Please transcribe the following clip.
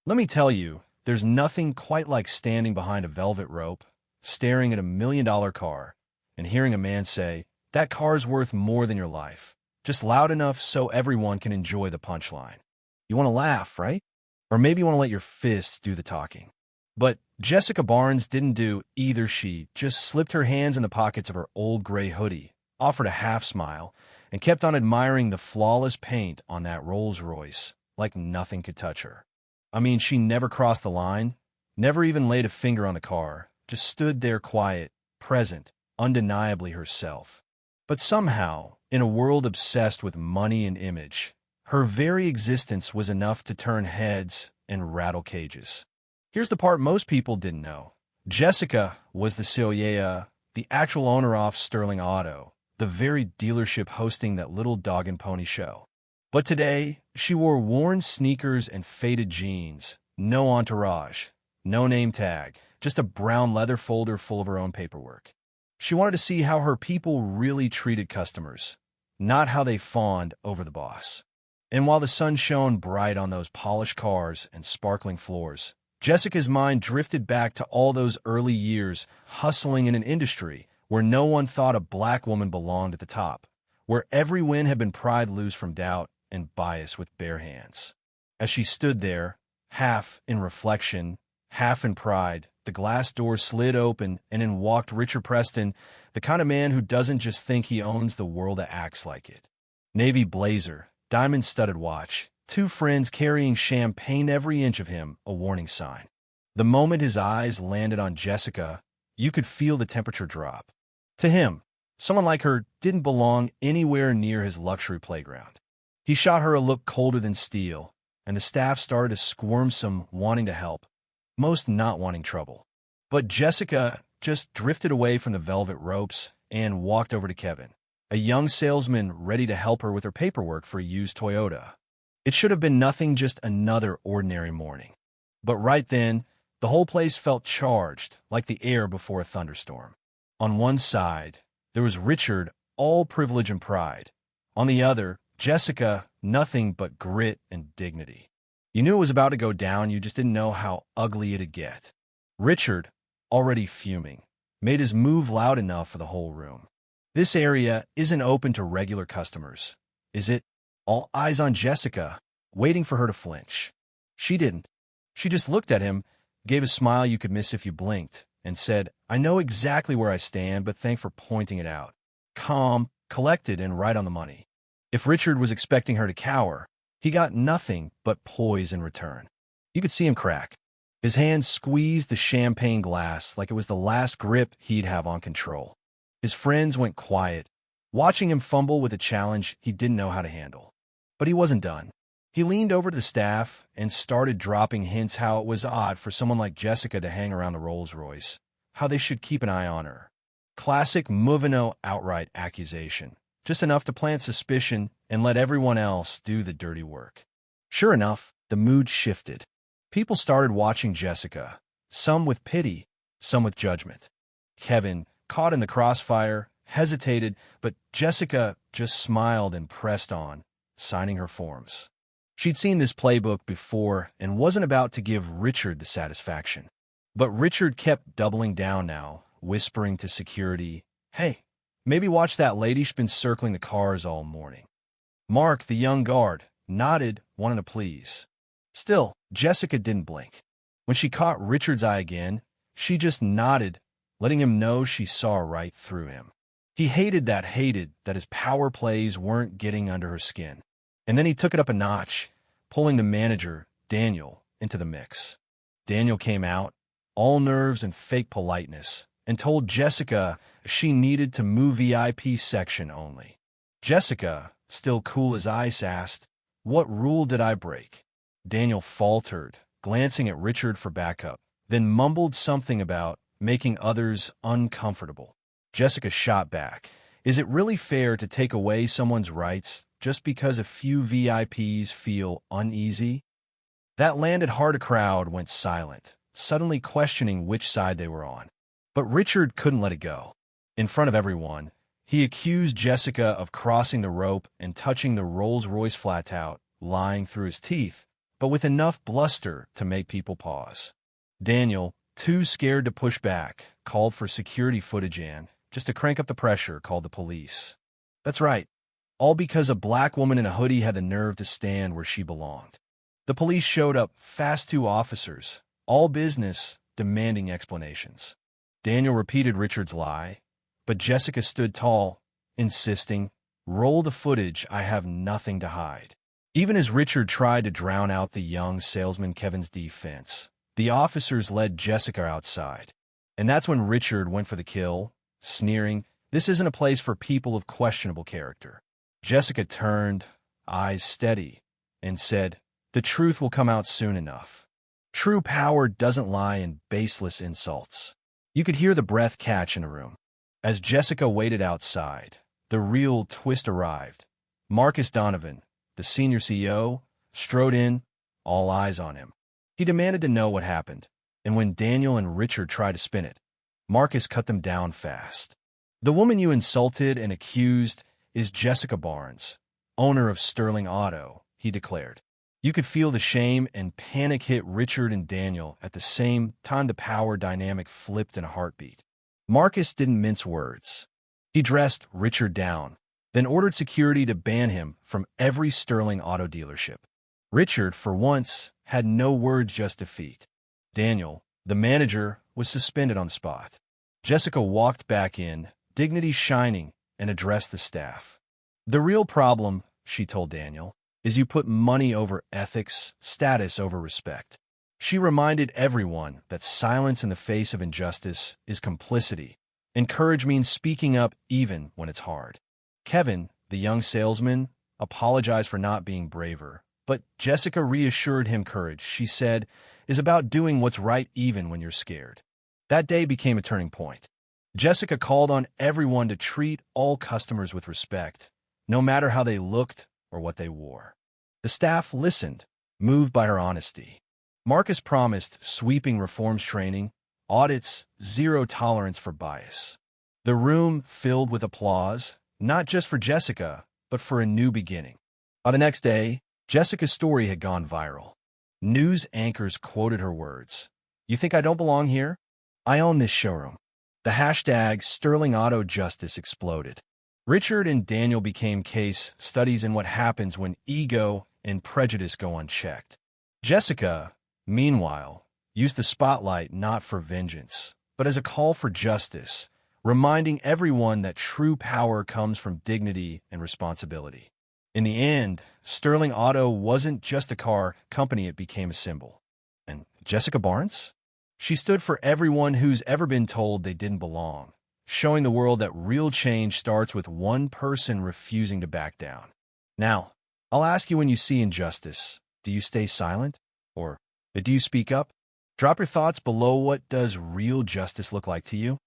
Let me tell you, there's nothing quite like standing behind a velvet rope, staring at a $1 million car, and hearing a man say, "That car's worth more than your life," just loud enough so everyone can enjoy the punchline. You want to laugh, right? Or maybe you want to let your fists do the talking. But Jessica Barnes didn't do either. She just slipped her hands in the pockets of her old gray hoodie, offered a half smile, and kept on admiring the flawless paint on that Rolls Royce like nothing could touch her. I mean, she never crossed the line, never even laid a finger on the car, just stood there quiet, present, undeniably herself. But somehow, in a world obsessed with money and image, her very existence was enough to turn heads and rattle cages. Here's the part most people didn't know. Jessica was the Celia, the actual owner of Sterling Auto, the very dealership hosting that little dog and pony show. But today, she wore worn sneakers and faded jeans, no entourage, no name tag, just a brown leather folder full of her own paperwork. She wanted to see how her people really treated customers, not how they fawned over the boss. And while the sun shone bright on those polished cars and sparkling floors, Jessica's mind drifted back to all those early years hustling in an industry where no one thought a black woman belonged at the top, where every win had been pried loose from doubt and bias with bare hands. As she stood there, half in reflection, half in pride, the glass door slid open and in walked Richard Preston, the kind of man who doesn't just think he owns the world that acts like it. Navy blazer, diamond-studded watch, two friends carrying champagne every inch of him, a warning sign. The moment his eyes landed on Jessica, you could feel the temperature drop. To him, someone like her didn't belong anywhere near his luxury playground. He shot her a look colder than steel, and the staff started to squirm, some wanting to help, most not wanting trouble. But Jessica just drifted away from the velvet ropes and walked over to Kevin, a young salesman ready to help her with her paperwork for a used Toyota. It should have been nothing, just another ordinary morning. But right then, the whole place felt charged, like the air before a thunderstorm. On one side, there was Richard, all privilege and pride. On the other, Jessica, nothing but grit and dignity. You knew it was about to go down, you just didn't know how ugly it'd get. Richard, already fuming, made his move loud enough for the whole room. "This area isn't open to regular customers, is it?" All eyes on Jessica, waiting for her to flinch. She didn't. She just looked at him, gave a smile you could miss if you blinked, and said, "I know exactly where I stand, but thanks for pointing it out." Calm, collected, and right on the money. If Richard was expecting her to cower, he got nothing but poise in return. You could see him crack. His hand squeezed the champagne glass like it was the last grip he'd have on control. His friends went quiet, watching him fumble with a challenge he didn't know how to handle. But he wasn't done. He leaned over to the staff and started dropping hints how it was odd for someone like Jessica to hang around the Rolls Royce, how they should keep an eye on her. Classic Mouvineaux outright accusation, just enough to plant suspicion and let everyone else do the dirty work. Sure enough, the mood shifted. People started watching Jessica, some with pity, some with judgment. Kevin, caught in the crossfire, hesitated, but Jessica just smiled and pressed on, signing her forms. She'd seen this playbook before and wasn't about to give Richard the satisfaction. But Richard kept doubling down now, whispering to security, "Hey, maybe watch that lady, she's been circling the cars all morning." Mark, the young guard, nodded, wanting to please. Still, Jessica didn't blink. When she caught Richard's eye again, she just nodded, letting him know she saw right through him. He hated that his power plays weren't getting under her skin. And then he took it up a notch, pulling the manager, Daniel, into the mix. Daniel came out, all nerves and fake politeness, and told Jessica she needed to move VIP section only. Jessica, still cool as ice, asked, "What rule did I break?" Daniel faltered, glancing at Richard for backup, then mumbled something about making others uncomfortable. Jessica shot back, "Is it really fair to take away someone's rights just because a few VIPs feel uneasy?" That landed hard. A crowd went silent, suddenly questioning which side they were on. But Richard couldn't let it go. In front of everyone, he accused Jessica of crossing the rope and touching the Rolls-Royce flat-out, lying through his teeth, but with enough bluster to make people pause. Daniel, too scared to push back, called for security footage and, just to crank up the pressure, called the police. That's right. All because a black woman in a hoodie had the nerve to stand where she belonged. The police showed up, fast 2 officers, all business, demanding explanations. Daniel repeated Richard's lie, but Jessica stood tall, insisting, "Roll the footage, I have nothing to hide." Even as Richard tried to drown out the young salesman Kevin's defense, the officers led Jessica outside. And that's when Richard went for the kill, sneering, "This isn't a place for people of questionable character." Jessica turned, eyes steady, and said, "The truth will come out soon enough. True power doesn't lie in baseless insults." You could hear the breath catch in the room. As Jessica waited outside, the real twist arrived. Marcus Donovan, the senior CEO, strode in, all eyes on him. He demanded to know what happened, and when Daniel and Richard tried to spin it, Marcus cut them down fast. "The woman you insulted and accused is Jessica Barnes, owner of Sterling Auto," he declared. You could feel the shame and panic hit Richard and Daniel at the same time. The power dynamic flipped in a heartbeat. Marcus didn't mince words. He dressed Richard down, then ordered security to ban him from every Sterling Auto dealership. Richard, for once, had no words, just defeat. Daniel, the manager, was suspended on the spot. Jessica walked back in, dignity shining, and addressed the staff. "The real problem," she told Daniel, "is you put money over ethics, status over respect." She reminded everyone that silence in the face of injustice is complicity, and courage means speaking up even when it's hard. Kevin, the young salesman, apologized for not being braver, but Jessica reassured him courage, she said, is about doing what's right even when you're scared. That day became a turning point. Jessica called on everyone to treat all customers with respect, no matter how they looked or what they wore. The staff listened, moved by her honesty. Marcus promised sweeping reforms training, audits, zero tolerance for bias. The room filled with applause, not just for Jessica, but for a new beginning. By the next day, Jessica's story had gone viral. News anchors quoted her words. "You think I don't belong here? I own this showroom." The hashtag Sterling Auto Justice exploded. Richard and Daniel became case studies in what happens when ego and prejudice go unchecked. Jessica, meanwhile, used the spotlight not for vengeance, but as a call for justice, reminding everyone that true power comes from dignity and responsibility. In the end, Sterling Auto wasn't just a car company, it became a symbol. And Jessica Barnes? She stood for everyone who's ever been told they didn't belong, showing the world that real change starts with one person refusing to back down. Now, I'll ask you, when you see injustice, do you stay silent? Or do you speak up? Drop your thoughts below. What does real justice look like to you?